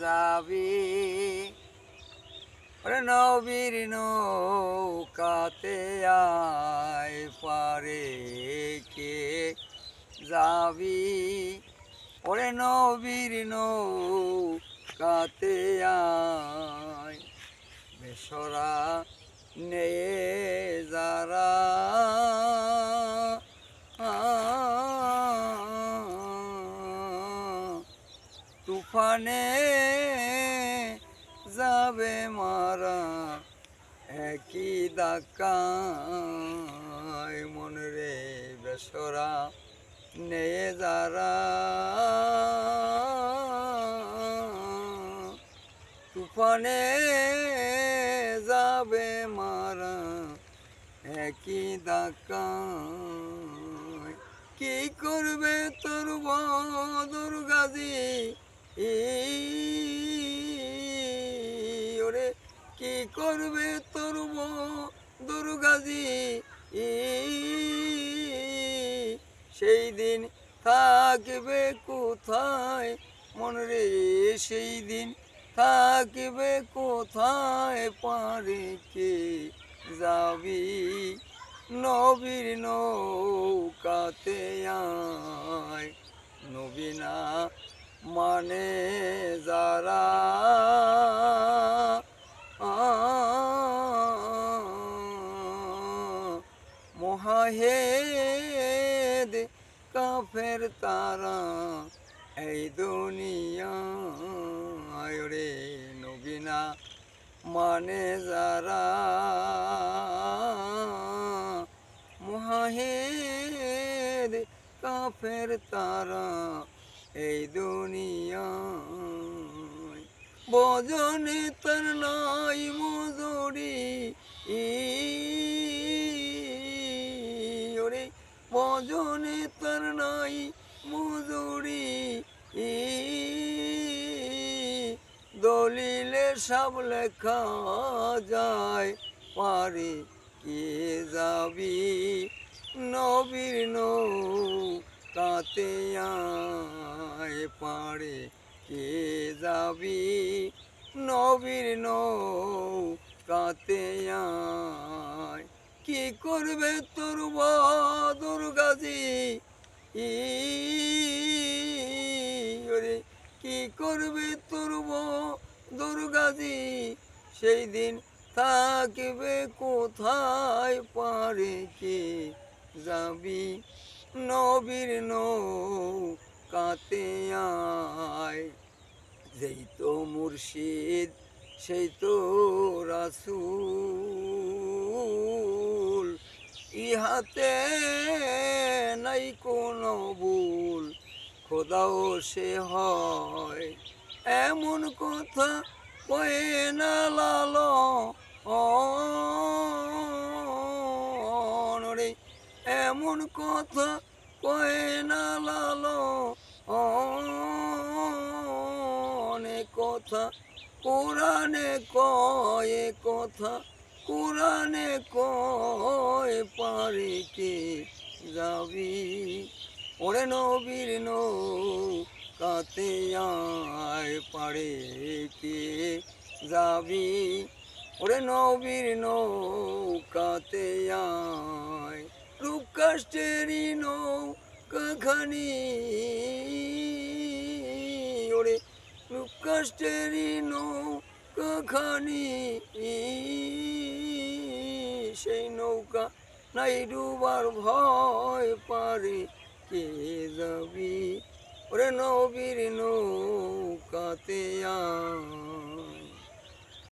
যাবি ওরে নবীর নৌকাতে আয় পারে কে যাবি ওরে নবীর নৌকাতে আয় বেসরা নেয়ে যারা তুফানে যাবে মারা একই ধাক্কায় মন রে বেসরা নেয়ে যারা তুফানে যাবে মারা একই ধাক্কায় কি করবে তোর বদর গাজী ওরে কি করবে তোর বদর গাজী সেই দিন থাকবে কোথায় মন রে সেই দিন থাকবে কোথায় পারে কে যাবি নবীর নৌকাতে আয় নবী না মানে যারা মোহাহেদ কাফের তারা এই দুনিয়ায় রে নবী না মানে যারা মোহাহেদ কাফের তারা এই দুনিয়ায় ভজনে তার নাই মজুরি ওরে ভজনে তার নাই মজুরি দলিলে সব লেখা যায় পারে কে যাবি নবীর নৌকাতে আয় পারে কে যাবি নবীর নৌকাতে আয় কি করবে তোর বদর গাজী ওরে কি করবে তোর বদর গাজী সেই দিন থাকবে কোথায় পারে কে যাবি নবীর নৌকাতে আয় যেই তো মুর্শিদ সেই তো রাসূল ইহাতে নাই কোনো ভুল খোদাও সে হয় এমন কথা কয়ে না লালন রে এমন কথা কয়ে না লালন কথা কোরআনে কয় কথা কোরআনে কয় পারে কে যাবি ওরে নবীর নৌকাতে আয় পারে কে যাবি ওরে নবীর নৌকাতে আয় রূপ কাষ্টেরি নৌকাখানি ওরে রূপ কাষ্টেরি নৌকাখানি সেই নৌকা নাই ডুবার ভয় পারে কে যাবি ওরে নবীর নৌকাতে আয়